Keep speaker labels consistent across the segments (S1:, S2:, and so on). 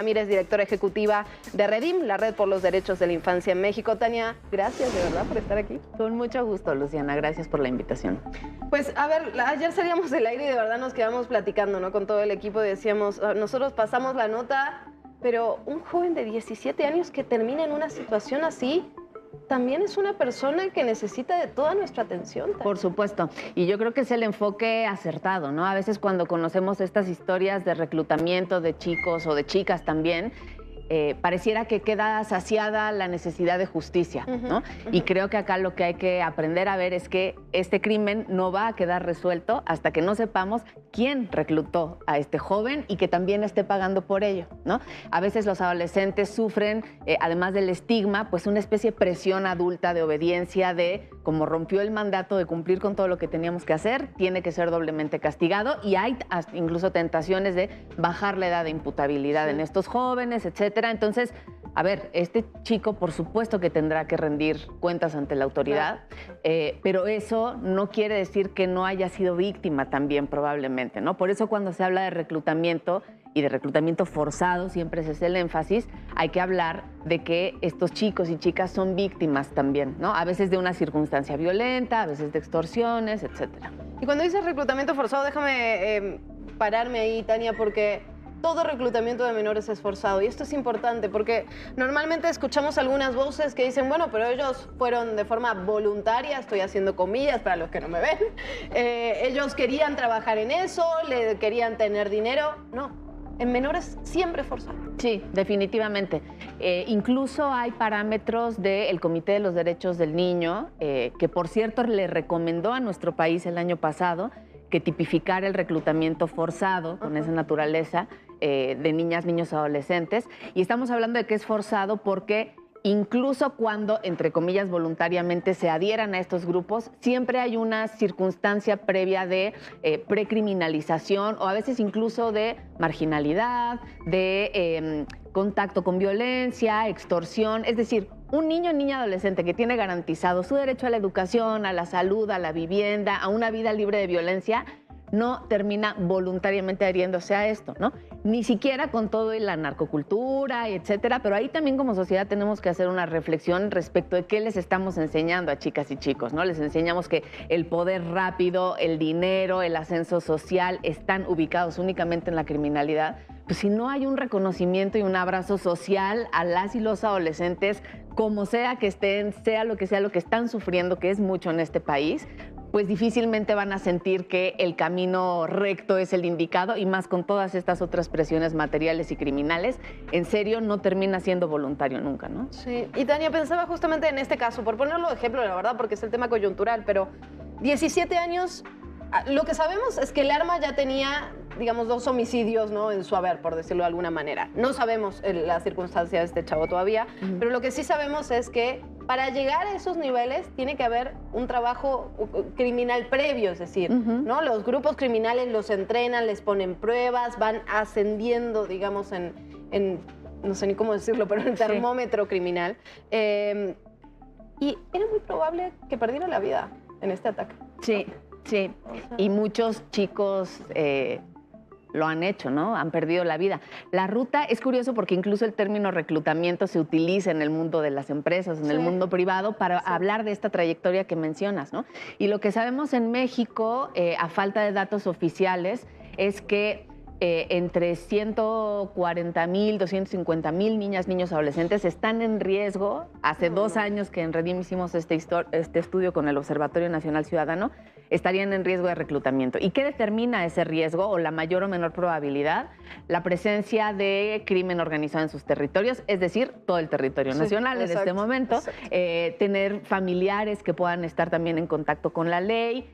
S1: Ramírez, directora ejecutiva de Redim, la Red por los Derechos de la Infancia en México. Tania, gracias de verdad por estar aquí.
S2: Con mucho gusto, Luciana, gracias por la invitación.
S1: Pues a ver, ayer salíamos del aire y de verdad nos quedamos platicando, ¿no? Con todo el equipo y decíamos, nosotros pasamos la nota, pero un joven de 17 años que termina en una situación así, también es una persona que necesita de toda nuestra atención.
S2: Por supuesto, y yo creo que es el enfoque acertado, ¿no? A veces cuando conocemos estas historias de reclutamiento de chicos o de chicas también, pareciera que queda saciada la necesidad de justicia, ¿no? Y creo que acá lo que hay que aprender a ver es que este crimen no va a quedar resuelto hasta que no sepamos quién reclutó a este joven y que también esté pagando por ello, ¿no? A veces los adolescentes sufren, además del estigma, pues una especie de presión adulta de obediencia, de como rompió el mandato de cumplir con todo lo que teníamos que hacer, tiene que ser doblemente castigado, y hay incluso tentaciones de bajar la edad de imputabilidad en estos jóvenes, etcétera. Entonces, a ver, este chico por supuesto que tendrá que rendir cuentas ante la autoridad, pero eso no quiere decir que no haya sido víctima también probablemente, ¿no? Por eso cuando se habla de reclutamiento y de reclutamiento forzado, siempre ese es el énfasis, hay que hablar de que estos chicos y chicas son víctimas también, ¿no? A veces de una circunstancia violenta, a veces de extorsiones, etcétera.
S1: Y cuando dices reclutamiento forzado, déjame pararme ahí, Tania, porque todo reclutamiento de menores es forzado. Y esto es importante porque normalmente escuchamos algunas voces que dicen, bueno, pero ellos fueron de forma voluntaria, estoy haciendo comillas para los que no me ven, ellos querían trabajar en eso, le querían tener dinero. No, en menores siempre forzado.
S2: Sí, definitivamente. Incluso hay parámetros del Comité de los Derechos del Niño, que por cierto le recomendó a nuestro país el año pasado que tipificara el reclutamiento forzado con esa naturaleza de niñas, niños, adolescentes. Y estamos hablando de que es forzado porque incluso cuando, entre comillas, voluntariamente se adhieran a estos grupos, siempre hay una circunstancia previa de precriminalización o a veces incluso de marginalidad, de contacto con violencia, extorsión. Es decir, un niño o niña adolescente que tiene garantizado su derecho a la educación, a la salud, a la vivienda, a una vida libre de violencia, no termina voluntariamente adhiriéndose a esto, ¿no? Ni siquiera con todo y la narcocultura, etcétera, pero ahí también como sociedad tenemos que hacer una reflexión respecto de qué les estamos enseñando a chicas y chicos, ¿no? Les enseñamos que el poder rápido, el dinero, el ascenso social están ubicados únicamente en la criminalidad. Pues si no hay un reconocimiento y un abrazo social a las y los adolescentes, como sea que estén, sea lo que están sufriendo, que es mucho en este país, pues difícilmente van a sentir que el camino recto es el indicado, y más con todas estas otras presiones materiales y criminales, en serio no termina siendo voluntario nunca, ¿no?
S1: Sí, y Tania, pensaba justamente en este caso, por ponerlo de ejemplo, la verdad, porque es el tema coyuntural, pero 17 años, lo que sabemos es que el arma ya tenía, digamos, 2 homicidios, ¿no?, en su haber, por decirlo de alguna manera. No sabemos la circunstancia de este chavo todavía, pero lo que sí sabemos es que para llegar a esos niveles tiene que haber un trabajo criminal previo, es decir, ¿no? Los grupos criminales los entrenan, les ponen pruebas, van ascendiendo, digamos, en no sé ni cómo decirlo, pero en el termómetro criminal. Y era muy probable que perdiera la vida en este ataque.
S2: Sí, sí. Y muchos chicos lo han hecho, ¿no? Han perdido la vida. La ruta es curioso porque incluso el término reclutamiento se utiliza en el mundo de las empresas, en el mundo privado, para hablar de esta trayectoria que mencionas, ¿no? Y lo que sabemos en México, a falta de datos oficiales, es que entre 140,000, 250,000 niñas, niños, adolescentes están en riesgo. Hace 2 años que en Redim hicimos este estudio con el Observatorio Nacional Ciudadano, estarían en riesgo de reclutamiento. ¿Y qué determina ese riesgo o la mayor o menor probabilidad? La presencia de crimen organizado en sus territorios, es decir, todo el territorio nacional en este momento, tener familiares que puedan estar también en contacto con la ley,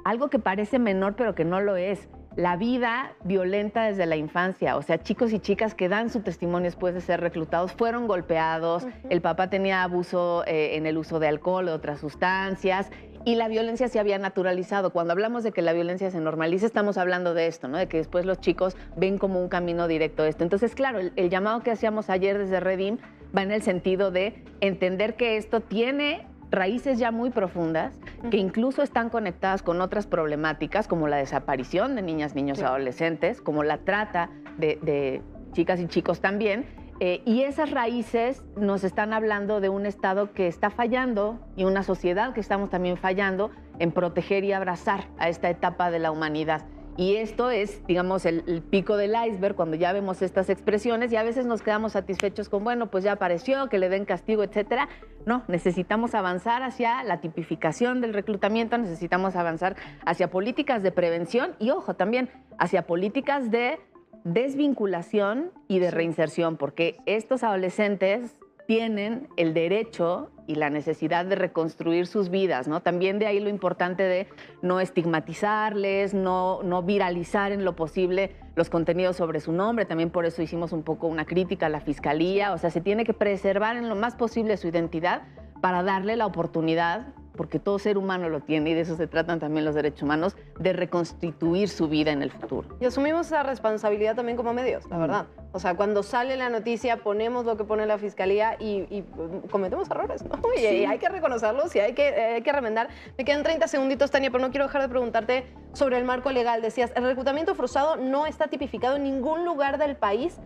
S2: algo que parece menor pero que no lo es. La vida violenta desde la infancia, o sea, chicos y chicas que dan su testimonio después de ser reclutados, fueron golpeados, el papá tenía abuso en el uso de alcohol o otras sustancias, y la violencia se había naturalizado. Cuando hablamos de que la violencia se normaliza, estamos hablando de esto, ¿no? De que después los chicos ven como un camino directo esto. Entonces, claro, el llamado que hacíamos ayer desde Redim va en el sentido de entender que esto tiene raíces ya muy profundas, que incluso están conectadas con otras problemáticas, como la desaparición de niñas, niños, adolescentes, como la trata de chicas y chicos también. Y esas raíces nos están hablando de un Estado que está fallando y una sociedad que estamos también fallando en proteger y abrazar a esta etapa de la humanidad. Y esto es, digamos, el pico del iceberg cuando ya vemos estas expresiones y a veces nos quedamos satisfechos con, bueno, pues ya apareció, que le den castigo, etcétera. No, necesitamos avanzar hacia la tipificación del reclutamiento, necesitamos avanzar hacia políticas de prevención y, ojo, también hacia políticas de desvinculación y de reinserción, porque estos adolescentes tienen el derecho y la necesidad de reconstruir sus vidas, ¿no? También de ahí lo importante de no estigmatizarles, no viralizar en lo posible los contenidos sobre su nombre. También por eso hicimos un poco una crítica a la Fiscalía. O sea, se tiene que preservar en lo más posible su identidad para darle la oportunidad, porque todo ser humano lo tiene y de eso se tratan también los derechos humanos, de reconstituir su vida en el futuro.
S1: Y asumimos esa responsabilidad también como medios, la verdad. O sea, cuando sale la noticia, ponemos lo que pone la Fiscalía y cometemos errores, ¿no? Y hay que reconocerlos y hay que remendar. Me quedan 30 segunditos, Tania, pero no quiero dejar de preguntarte sobre el marco legal. Decías, el reclutamiento forzado no está tipificado en ningún lugar del país.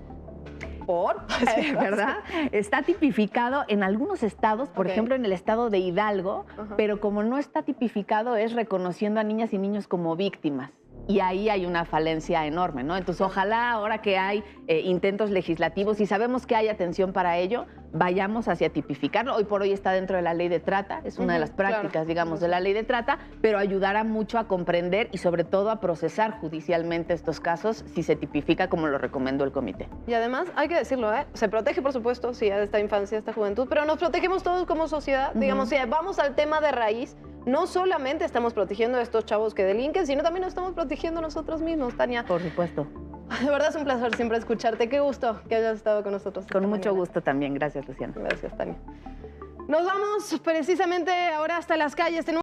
S1: ¿Por?
S2: ¿Verdad? Está tipificado en algunos estados, por ejemplo, en el estado de Hidalgo, pero como no está tipificado es reconociendo a niñas y niños como víctimas. Y ahí hay una falencia enorme, ¿no? Entonces, ojalá ahora que hay intentos legislativos y sabemos que hay atención para ello, vayamos hacia tipificarlo. Hoy por hoy está dentro de la ley de trata, es una de las prácticas, digamos, de la ley de trata, pero ayudará mucho a comprender y sobre todo a procesar judicialmente estos casos si se tipifica como lo recomendó el comité.
S1: Y además, hay que decirlo, se protege, por supuesto, sí, a esta infancia, a esta juventud, pero nos protegemos todos como sociedad. Digamos, si vamos al tema de raíz, no solamente estamos protegiendo a estos chavos que delinquen, sino también nos estamos protegiendo nosotros mismos, Tania.
S2: Por supuesto.
S1: De verdad es un placer siempre escucharte. Qué gusto que hayas estado con nosotros.
S2: Con mucho gusto también. Gracias, Luciana.
S1: Gracias, Tania. Nos vamos precisamente ahora hasta las calles.